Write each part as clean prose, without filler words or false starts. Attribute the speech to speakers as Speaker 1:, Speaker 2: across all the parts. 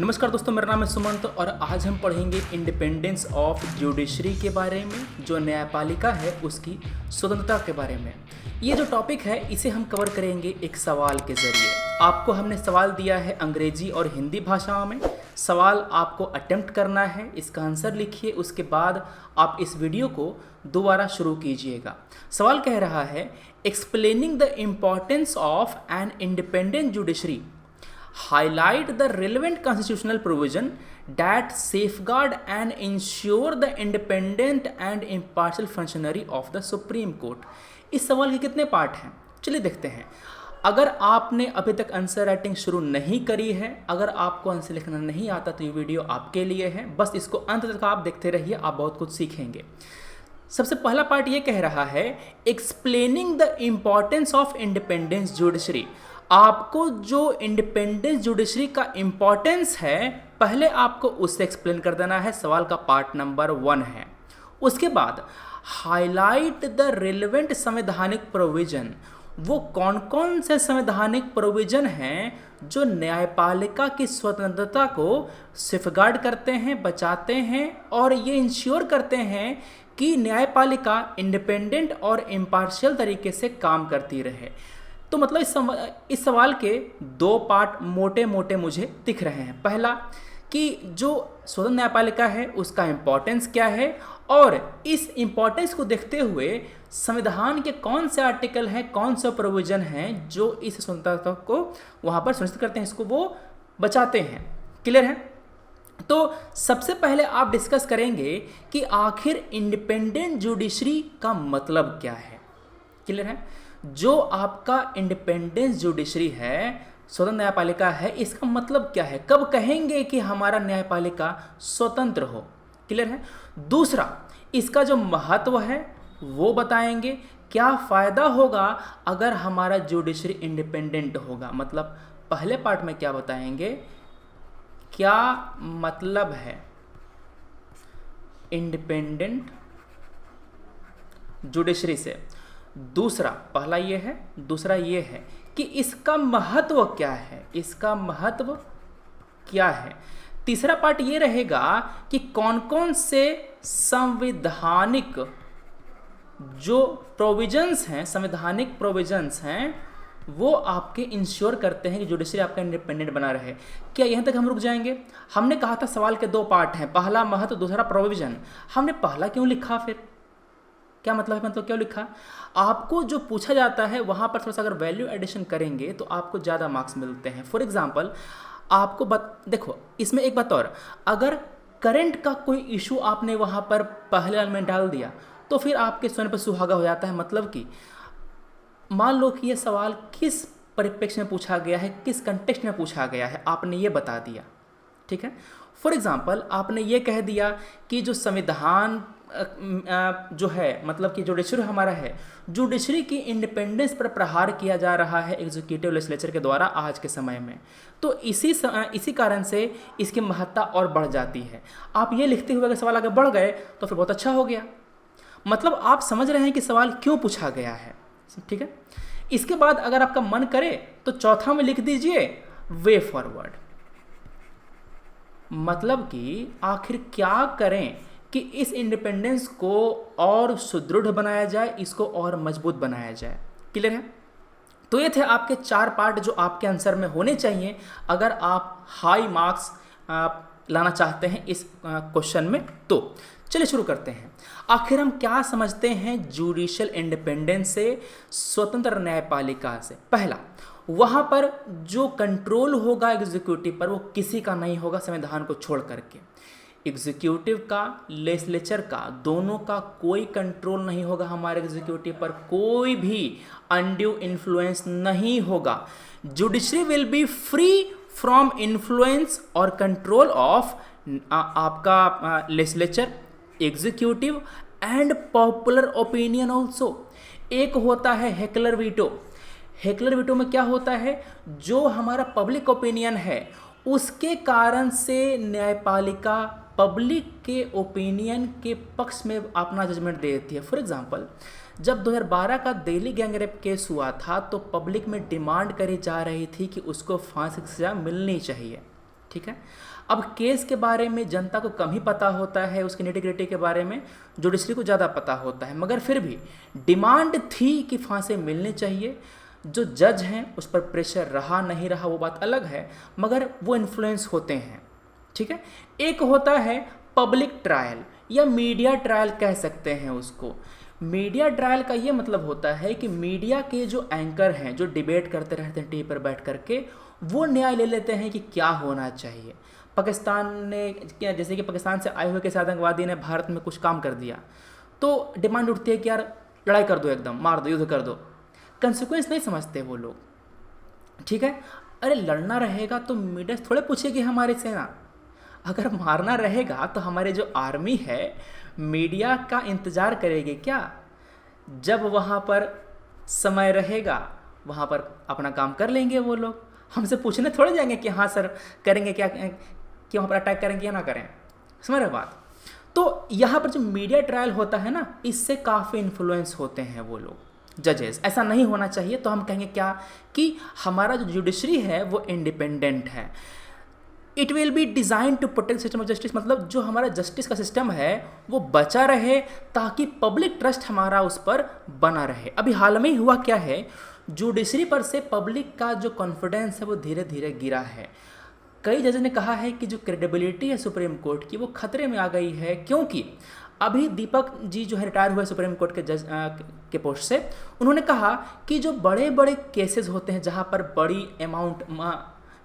Speaker 1: नमस्कार दोस्तों, मेरा नाम है सुमंत और आज हम पढ़ेंगे इंडिपेंडेंस ऑफ जुडिशरी के बारे में, जो न्यायपालिका है उसकी स्वतंत्रता के बारे में। ये जो टॉपिक है इसे हम कवर करेंगे एक सवाल के ज़रिए। आपको हमने सवाल दिया है अंग्रेजी और हिंदी भाषाओं में। सवाल आपको अटेम्प्ट करना है, इसका आंसर लिखिए, उसके बाद आप इस वीडियो को दोबारा शुरू कीजिएगा। सवाल कह रहा है, explaining the importance of an independent judiciary, highlight the relevant constitutional provision that safeguard and ensure the independent and impartial functionary of the Supreme Court। इस सवाल के कितने पार्ट हैं, चलिए देखते हैं। अगर आपने अभी तक आंसर राइटिंग शुरू नहीं करी है, अगर आपको आंसर लिखना नहीं आता तो ये वीडियो आपके लिए है। बस इसको अंत तक आप देखते रहिए, आप बहुत कुछ सीखेंगे। सबसे पहला पार्ट ये कह रहा है, explaining the importance of independence judiciary. आपको जो इंडिपेंडेंस जुडिशरी का इंपॉर्टेंस है, पहले आपको उससे एक्सप्लेन कर देना है। सवाल का पार्ट नंबर 1 है। उसके बाद हाईलाइट द रिलेवेंट संवैधानिक प्रोविजन। वो कौन कौन से संवैधानिक प्रोविजन हैं जो न्यायपालिका की स्वतंत्रता को सेफगार्ड करते हैं, बचाते हैं और ये इंश्योर करते हैं कि न्यायपालिका इंडिपेंडेंट और इम्पार्शियल तरीके से काम करती रहे। तो मतलब इस सवाल के 2 पार्ट मोटे मोटे मुझे दिख रहे हैं। पहला कि जो स्वतंत्र न्यायपालिका है उसका इम्पोर्टेंस क्या है, और इस इम्पोर्टेंस को देखते हुए संविधान के कौन से आर्टिकल हैं, कौन से प्रोविजन हैं जो इस स्वतंत्रता को वहाँ पर सुनिश्चित करते हैं, इसको वो बचाते हैं। क्लियर है? तो सबसे पहले आप डिस्कस करेंगे कि आखिर इंडिपेंडेंट जुडिशरी का मतलब क्या है। क्लियर है? जो आपका इंडिपेंडेंस जुडिशरी है, स्वतंत्र न्यायपालिका है, इसका मतलब क्या है, कब कहेंगे कि हमारा न्यायपालिका स्वतंत्र हो। क्लियर है? दूसरा, इसका जो महत्व है वो बताएंगे। क्या फ़ायदा होगा अगर हमारा जुडिशरी इंडिपेंडेंट होगा, मतलब पहले पार्ट में क्या बताएंगे, क्या मतलब है इंडिपेंडेंट जुडिशरी से। दूसरा, पहला ये है, दूसरा ये है कि इसका महत्व क्या है, इसका महत्व क्या है। तीसरा पार्ट ये रहेगा कि कौन कौन से संवैधानिक जो प्रोविजंस हैं, संवैधानिक प्रोविजंस हैं, वो आपके इंश्योर करते हैं कि जुडिशरी आपका इंडिपेंडेंट बना रहे। क्या यहाँ तक हम रुक जाएंगे? हमने कहा था सवाल के 2 पार्ट हैं, पहला महत्व, दूसरा प्रोविजन। हमने पहला क्यों लिखा, फिर क्या मतलब है, मतलब क्यों लिखा? आपको जो पूछा जाता है वहाँ पर थोड़ा सा अगर वैल्यू एडिशन करेंगे तो आपको ज़्यादा मार्क्स मिलते हैं। फॉर एग्जांपल आपको देखो, इसमें एक बात और, अगर करंट का कोई इशू आपने वहाँ पर पहले लाइन में डाल दिया तो फिर आपके स्वयं पर सुहागा हो जाता है। मतलब कि मान लो कि ये सवाल किस परिप्रेक्ष्य में पूछा गया है, किस कंटेक्स्ट में पूछा गया है, आपने ये बता दिया। ठीक है? फॉर एग्जांपल आपने ये कह दिया कि जो संविधान जो है, मतलब कि जुडिशरी हमारा है, जुडिशरी की इंडिपेंडेंस पर प्रहार किया जा रहा है एग्जीक्यूटिव लेजिस्लेचर के द्वारा आज के समय में, तो इसी कारण से इसकी महत्ता और बढ़ जाती है। आप ये लिखते हुए अगर सवाल आगे बढ़ गए तो फिर बहुत अच्छा हो गया, मतलब आप समझ रहे हैं कि सवाल क्यों पूछा गया है। ठीक है? इसके बाद अगर आपका मन करे तो चौथा में लिख दीजिए वे फॉरवर्ड, मतलब कि आखिर क्या करें कि इस इंडिपेंडेंस को और सुदृढ़ बनाया जाए, इसको और मजबूत बनाया जाए। क्लियर है? तो ये थे आपके 4 पार्ट जो आपके आंसर में होने चाहिए अगर आप हाई मार्क्स लाना चाहते हैं इस क्वेश्चन में। तो चलिए शुरू करते हैं। आखिर हम क्या समझते हैं जुडिशियल इंडिपेंडेंस से, स्वतंत्र न्यायपालिका से? पहला, वहाँ पर जो कंट्रोल होगा एग्जीक्यूटिव पर वो किसी का नहीं होगा संविधान को छोड़ करके। एग्जीक्यूटिव का, लेजिस्लेचर का, दोनों का कोई कंट्रोल नहीं होगा हमारे एग्जीक्यूटिव पर, कोई भी अनड्यू इन्फ्लुएंस नहीं होगा। Judiciary will be free from influence और कंट्रोल ऑफ आपका legislature, executive and popular opinion also. एक होता है हेकलर वीटो। हेकलर वीटो में क्या होता है, जो हमारा पब्लिक ओपिनियन है उसके कारण से न्यायपालिका पब्लिक के ओपिनियन के पक्ष में अपना जजमेंट दे देती है। फॉर एग्जांपल, जब 2012 का दिल्ली गैंगरेप केस हुआ था तो पब्लिक में डिमांड करी जा रही थी कि उसको फांसी की सज़ा मिलनी चाहिए। ठीक है। अब केस के बारे में जनता को कम ही पता होता है, उसके निटी-ग्रिटी के बारे में जुडिशरी को ज़्यादा पता होता है, मगर फिर भी डिमांड थी कि फांसी मिलनी चाहिए। जो जज हैं उस पर प्रेशर रहा नहीं रहा वो बात अलग है, मगर वो इन्फ्लुएंस होते हैं, ठीक है। एक होता है पब्लिक ट्रायल या मीडिया ट्रायल कह सकते हैं उसको। मीडिया ट्रायल का ये मतलब होता है कि मीडिया के जो एंकर हैं, जो डिबेट करते रहते हैं टीवी पर बैठ करके, वो न्याय ले लेते हैं कि क्या होना चाहिए। पाकिस्तान ने क्या, जैसे कि पाकिस्तान से आए हुए किसी आतंकवादी ने भारत में कुछ काम कर दिया तो डिमांड उठती है कि यार लड़ाई कर दो, एकदम मार दो, युद्ध कर दो। कंसिक्वेंस नहीं समझते वो लोग, ठीक है। अरे लड़ना रहेगा तो मीडिया थोड़े पूछेगी हमारी सेना, अगर मारना रहेगा तो हमारे जो आर्मी है मीडिया का इंतज़ार करेगी क्या? जब वहाँ पर समय रहेगा वहाँ पर अपना काम कर लेंगे वो लोग, हमसे पूछने थोड़े जाएंगे कि हाँ सर करेंगे क्या, कि वहाँ पर अटैक करेंगे या ना करें। समझ रहे बात? तो यहाँ पर जो मीडिया ट्रायल होता है ना, इससे काफ़ी इन्फ्लुएंस होते हैं वो लोग जजेस। ऐसा नहीं होना चाहिए। तो हम कहेंगे क्या कि हमारा जो जुडिशरी है वो इंडिपेंडेंट है। It will be design to protect system of justice, मतलब जो हमारा जस्टिस का सिस्टम है वो बचा रहे ताकि पब्लिक ट्रस्ट हमारा उस पर बना रहे। अभी हाल में ही हुआ क्या है, जुडिशरी पर से पब्लिक का जो कॉन्फिडेंस है वो धीरे धीरे गिरा है। कई जज ने कहा है कि जो क्रेडिबिलिटी है सुप्रीम कोर्ट की वो खतरे में आ गई है, क्योंकि अभी दीपक जी जो है रिटायर हुए सुप्रीम कोर्ट के जज के पोस्ट से, उन्होंने कहा कि जो बड़े बड़े केसेस होते हैं जहाँ पर बड़ी अमाउंट,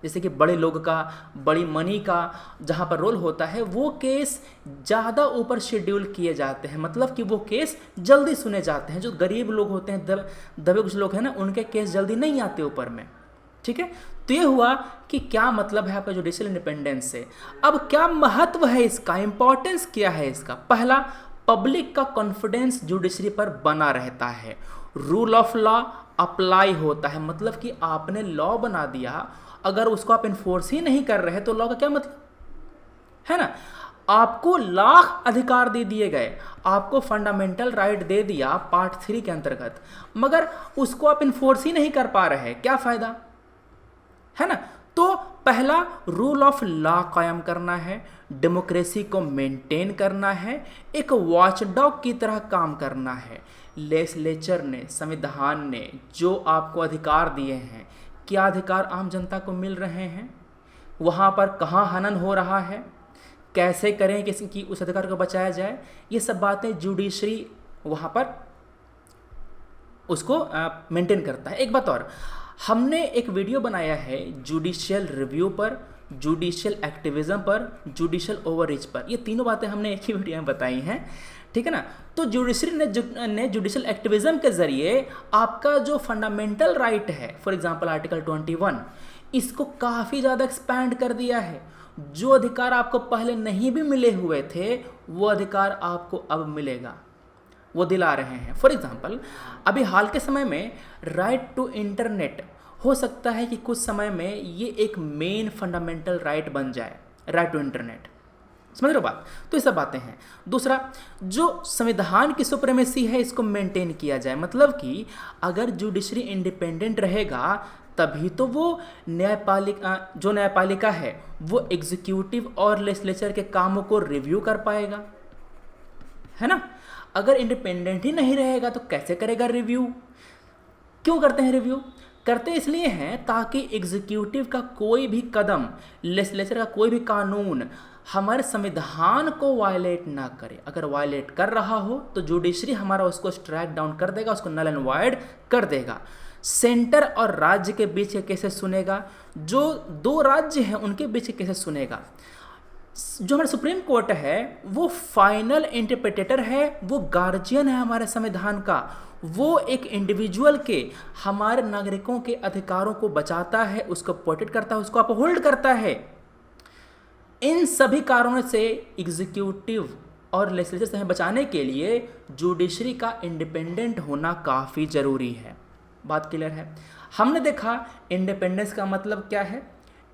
Speaker 1: जैसे कि बड़े लोग का, बड़ी मनी का जहाँ पर रोल होता है, वो केस ज़्यादा ऊपर शेड्यूल किए जाते हैं। मतलब कि वो केस जल्दी सुने जाते हैं। जो गरीब लोग होते हैं, दबे कुछ लोग हैं ना, उनके केस जल्दी नहीं आते ऊपर में, ठीक है। तो ये हुआ कि क्या मतलब है आपका जुडिशियल इंडिपेंडेंस से। अब क्या महत्व है इसका, इंपॉर्टेंस क्या है इसका? पहला, पब्लिक का कॉन्फिडेंस जुडिशरी पर बना रहता है। रूल ऑफ लॉ अप्लाई होता है, मतलब कि आपने लॉ बना दिया, अगर उसको आप इन्फोर्स ही नहीं कर रहे तो लॉ का क्या मतलब है ना। आपको लाख अधिकार दे दिए गए, आपको फंडामेंटल राइट दे दिया पार्ट 3 के अंतर्गत, मगर उसको आप इन्फोर्स ही नहीं कर पा रहे, क्या फायदा है ना। तो पहला रूल ऑफ लॉ कायम करना है, डेमोक्रेसी को मेंटेन करना है, एक वॉचडॉग की तरह काम करना है। लेजिस्लेचर ने, संविधान ने जो आपको अधिकार दिए हैं, क्या अधिकार आम जनता को मिल रहे हैं, वहाँ पर कहाँ हनन हो रहा है, कैसे करें कि उस अधिकार को बचाया जाए, ये सब बातें जुडिशरी वहाँ पर उसको मेंटेन करता है। एक बात और, हमने एक वीडियो बनाया है जुडिशियल रिव्यू पर, जुडिशियल एक्टिविज्म पर, जुडिशियल ओवररीच पर। ये तीनों बातें हमने एक ही वीडियो में बताई हैं, ठीक है ना। तो जुडिशरी ने जुडिशियल एक्टिविज्म के जरिए आपका जो फंडामेंटल राइट है, फॉर एग्जांपल आर्टिकल 21, इसको काफ़ी ज़्यादा एक्सपैंड कर दिया है। जो अधिकार आपको पहले नहीं भी मिले हुए थे वो अधिकार आपको अब मिलेगा, वो दिला रहे हैं। फॉर एग्जांपल अभी हाल के समय में राइट टू इंटरनेट, हो सकता है कि कुछ समय में ये एक मेन फंडामेंटल राइट बन जाए, राइट टू इंटरनेट। समझ रहे हो बात? तो ये सब बातें हैं। दूसरा, जो संविधान की सुप्रीमेसी है इसको मेंटेन किया जाए, मतलब कि अगर जुडिशरी इंडिपेंडेंट रहेगा तभी तो वो न्यायपालिका है वो एग्जीक्यूटिव और लेजिस्लेचर के कामों को रिव्यू कर पाएगा, है ना। अगर इंडिपेंडेंट ही नहीं रहेगा तो कैसे करेगा रिव्यू? क्यों करते हैं रिव्यू? करते इसलिए हैं ताकि एग्जीक्यूटिव का कोई भी कदम, लेजिस्लेचर का कोई भी कानून हमारे संविधान को वायलेट ना करे। अगर वायलेट कर रहा हो तो जुडिशरी हमारा उसको स्ट्राइक डाउन कर देगा, उसको नल एंड वॉइड कर देगा। सेंटर और राज्य के बीच के केसेस सुनेगा, जो दो राज्य हैं उनके बीच के केसेस सुनेगा। जो हमारा सुप्रीम कोर्ट है वो फाइनल इंटरप्रेटेटर है, वो गार्जियन है हमारे संविधान का, वो एक इंडिविजुअल के, हमारे नागरिकों के अधिकारों को बचाता है, उसको प्रोटेक्ट करता है, उसको अपहोल्ड करता है। इन सभी कारणों से एग्जीक्यूटिव और लेजिस्लेचर से बचाने के लिए जुडिशरी का इंडिपेंडेंट होना काफ़ी ज़रूरी है। बात क्लियर है? हमने देखा इंडिपेंडेंस का मतलब क्या है,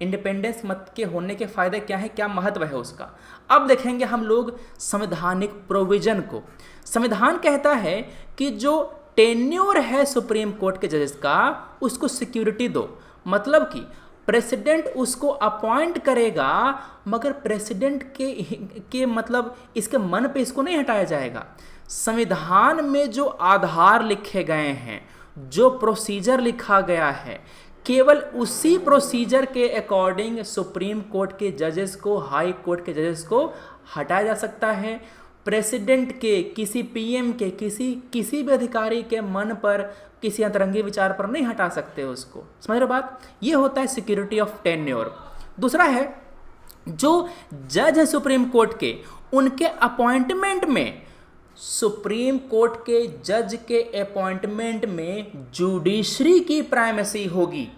Speaker 1: इंडिपेंडेंस मत के होने के फ़ायदे क्या है, क्या महत्व है उसका। अब देखेंगे हम लोग संवैधानिक प्रोविज़न को। संविधान कहता है कि जो टेन्योर है सुप्रीम कोर्ट के जजेस का उसको सिक्योरिटी दो, मतलब कि प्रेसिडेंट उसको अपॉइंट करेगा, मगर प्रेसिडेंट के मतलब इसके मन पे इसको नहीं हटाया जाएगा। संविधान में जो आधार लिखे गए हैं, जो प्रोसीजर लिखा गया है, केवल उसी प्रोसीजर के अकॉर्डिंग सुप्रीम कोर्ट के जजेस को, हाई कोर्ट के जजेस को हटाया जा सकता है। प्रेसिडेंट के, किसी पीएम के, किसी भी अधिकारी के मन पर, किसी अंतरंगी विचार पर नहीं हटा सकते उसको। समझ रहे बात? ये होता है सिक्योरिटी ऑफ टेन्योर। दूसरा है, जो जज है सुप्रीम कोर्ट के, उनके अपॉइंटमेंट में, सुप्रीम कोर्ट के जज के अपॉइंटमेंट में जुडिशरी की प्राइमेसी होगी।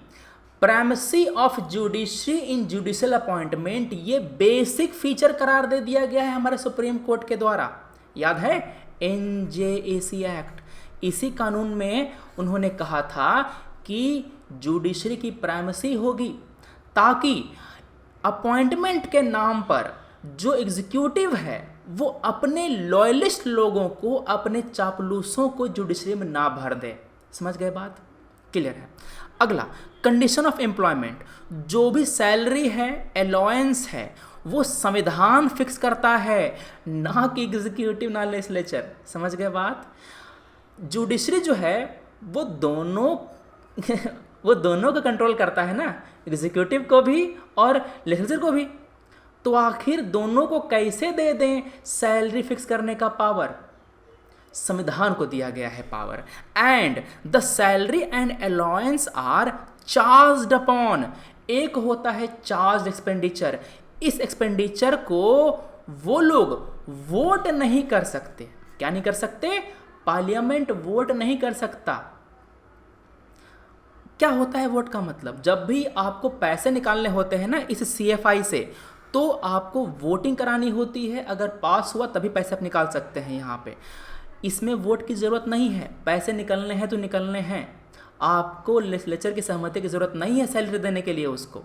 Speaker 1: Primacy of judiciary in judicial appointment, ये बेसिक फीचर करार दे दिया गया है हमारे सुप्रीम कोर्ट के द्वारा। याद है NJAC एक्ट, इसी कानून में उन्होंने कहा था कि जुडिशरी की प्राइमेसी होगी, ताकि अपॉइंटमेंट के नाम पर जो एग्जीक्यूटिव है वो अपने लॉयलिस्ट लोगों को, अपने चापलूसों को जुडिशरी में ना भर दे। समझ गए बात? क्लियर है। अगला, कंडीशन ऑफ एम्प्लॉयमेंट, जो भी सैलरी है, अलाउंस है, वो संविधान फिक्स करता है, ना कि एग्जीक्यूटिव ना लेजिस्लेचर। समझ गए बात? जुडिशरी जो है वो दोनों वो दोनों को कंट्रोल करता है ना, एग्जीक्यूटिव को भी और लेजिस्लेचर को भी। तो आखिर दोनों को कैसे दे दें सैलरी फिक्स करने का पावर? संविधान को दिया गया है power. And the salary and allowance are charged upon, एक होता है चार्ज एक्सपेंडिचर, इस एक्सपेंडिचर को वो लोग वोट नहीं कर सकते। क्या नहीं कर सकते? पार्लियामेंट वोट नहीं कर सकता। क्या होता है वोट का मतलब? जब भी आपको पैसे निकालने होते हैं ना इस CFI से, तो आपको वोटिंग करानी होती है। अगर पास हुआ तभी पैसे आप निकाल सकते हैं यहाँ पे। इसमें वोट की ज़रूरत नहीं है, पैसे निकलने हैं तो निकलने हैं। आपको लेजिस्लेचर की सहमति की ज़रूरत नहीं है सैलरी देने के लिए उसको।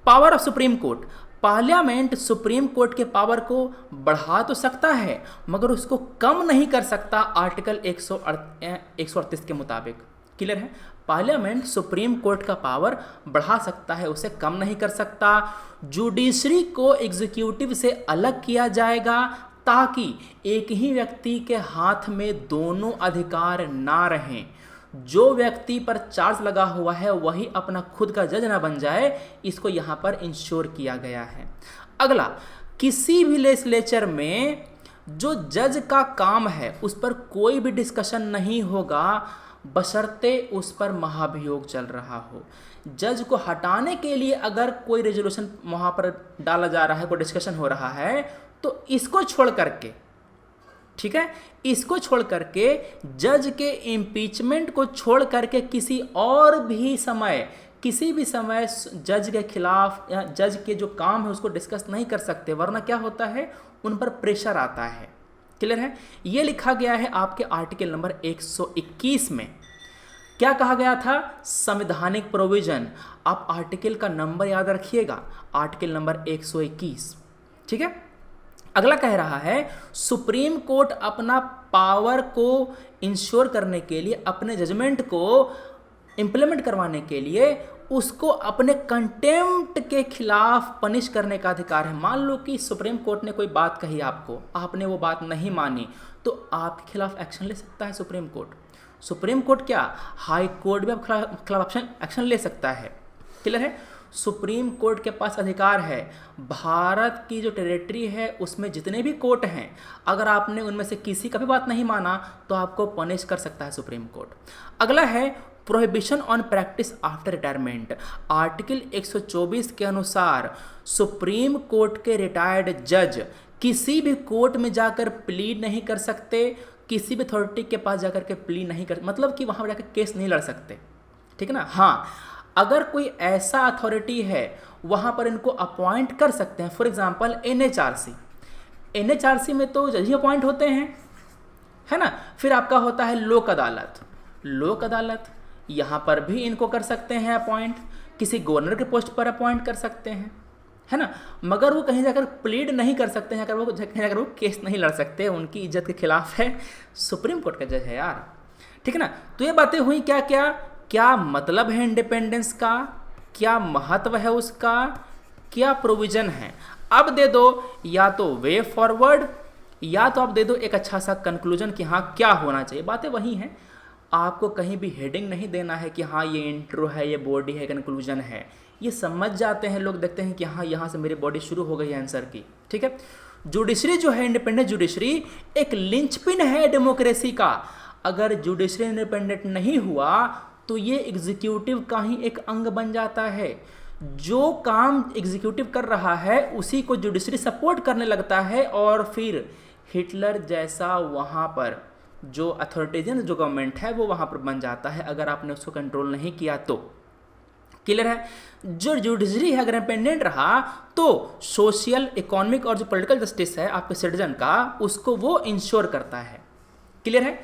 Speaker 1: Power of supreme court, parliament supreme court के पावर को बढ़ा तो सकता है, मगर उसको कम नहीं कर सकता आर्टिकल 138 के मुताबिक। क्लियर है? पार्लियामेंट सुप्रीम कोर्ट का पावर बढ़ा सकता है, उसे कम नहीं कर सकता। जुडिशरी को एग्जीक्यूटिव से अलग किया जाएगा, ताकि एक ही व्यक्ति के हाथ में दोनों अधिकार ना रहें। जो व्यक्ति पर चार्ज लगा हुआ है वही अपना खुद का जज ना बन जाए, इसको यहाँ पर इंश्योर किया गया है। अगला, किसी भी लेजिस्लेचर में जो जज का काम है उस पर कोई भी डिस्कशन नहीं होगा, बशर्ते उस पर महाभियोग चल रहा हो। जज को हटाने के लिए अगर कोई रेजोल्यूशन वहाँ पर डाला जा रहा है, कोई डिस्कशन हो रहा है, तो इसको छोड़ करके, ठीक है, इसको छोड़ करके, जज के इम्पीचमेंट को छोड़ करके किसी भी समय जज के खिलाफ या जज के जो काम है उसको डिस्कस नहीं कर सकते, वरना क्या होता है, उन पर प्रेशर आता है। क्लियर है? ये लिखा गया है आपके आर्टिकल नंबर 121 में। क्या कहा गया था? संवैधानिक प्रोविजन। आप आर्टिकल का नंबर याद रखिएगा, आर्टिकल नंबर 121। ठीक है? अगला कह रहा है, सुप्रीम कोर्ट अपना पावर को इंश्योर करने के लिए, अपने जजमेंट को इंप्लीमेंट करवाने के लिए, उसको अपने कंटेम्प्ट के खिलाफ पनिश करने का अधिकार है। मान लो कि सुप्रीम कोर्ट ने कोई बात कही आपको, आपने वो बात नहीं मानी, तो आपके खिलाफ एक्शन ले सकता है सुप्रीम कोर्ट। सुप्रीम कोर्ट क्या, हाई कोर्ट भी आपके खिलाफ एक्शन ले सकता है। क्लियर है? सुप्रीम कोर्ट के पास अधिकार है, भारत की जो टेरिटरी है उसमें जितने भी कोर्ट हैं, अगर आपने उनमें से किसी का भी बात नहीं माना तो आपको पनिश कर सकता है सुप्रीम कोर्ट। अगला है prohibition on practice after retirement. Article 124 के अनुसार सुप्रीम कोर्ट के रिटायर्ड जज किसी भी कोर्ट में जाकर प्लीड नहीं कर सकते, किसी भी अथॉरिटी के पास जाकर के प्लीड नहीं कर, मतलब कि वहाँ जाकर केस नहीं लड़ सकते। ठीक है ना? हाँ, अगर कोई ऐसा अथॉरिटी है वहाँ पर इनको अपॉइंट कर सकते हैं। फॉर एग्जांपल एनएचआरसी में तो जज ही अपॉइंट होते हैं, है ना। फिर आपका होता है लोक अदालत, यहाँ पर भी इनको कर सकते हैं अपॉइंट, किसी गवर्नर के पोस्ट पर अपॉइंट कर सकते हैं, है ना। मगर वो कहीं जाकर प्लीड नहीं कर सकते हैं, कहीं जाकर वो केस नहीं लड़ सकते, उनकी इज्जत के खिलाफ है, सुप्रीम कोर्ट का जज है यार। ठीक है ना। तो ये बातें हुई क्या मतलब है इंडिपेंडेंस का, क्या महत्व है उसका, क्या प्रोविजन है। अब दे दो या तो वे फॉरवर्ड या तो आप दे दो एक अच्छा सा कंक्लूजन कि हाँ क्या होना चाहिए। बातें वही हैं, आपको कहीं भी हेडिंग नहीं देना है कि हाँ ये इंट्रो है, ये बॉडी है, कंक्लूजन है। ये समझ जाते हैं लोग, देखते हैं कि हाँ यहाँ से मेरी बॉडी शुरू हो गई आंसर की, ठीक है। जुडिशरी जो है, इंडिपेंडेंट जुडिशरी एक लिंचपिन है डेमोक्रेसी का। अगर जुडिशरी इंडिपेंडेंट नहीं हुआ तो ये एग्जीक्यूटिव का ही एक अंग बन जाता है। जो काम एग्जीक्यूटिव कर रहा है उसी को जुडिशरी सपोर्ट करने लगता है और फिर हिटलर जैसा वहाँ पर जो अथॉरिटेरियन जो गवर्नमेंट है वो वहाँ पर बन जाता है, अगर आपने उसको कंट्रोल नहीं किया तो। क्लियर है। जो जुडिशरी है अगर इंडिपेंडेंट रहा तो सोशल, इकोनॉमिक और जो पॉलिटिकल जस्टिस है आपके सिटीजन का, उसको वो इंश्योर करता है। क्लियर है।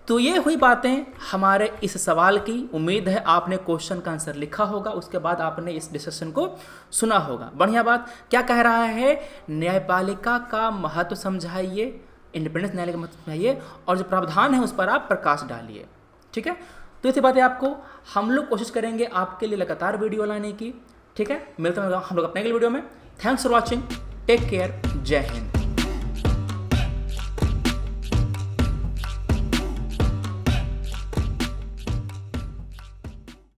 Speaker 1: तो ये हुई बातें हमारे इस सवाल की। उम्मीद है आपने क्वेश्चन का आंसर लिखा होगा, उसके बाद आपने इस डिस्कशन को सुना होगा। बढ़िया बात। क्या कह रहा है, न्यायपालिका का महत्व समझाइए, इंडिपेंडेंस न्यायालय का महत्व समझाइए और जो प्रावधान है उस पर आप प्रकाश डालिए, ठीक है। तो इसी बातें आपको हम लोग कोशिश करेंगे आपके लिए लगातार वीडियो लाने की, ठीक है। मिलते हैं हम लोग अपने अगले वीडियो में। Thanks for watching, take care, Jai Hind.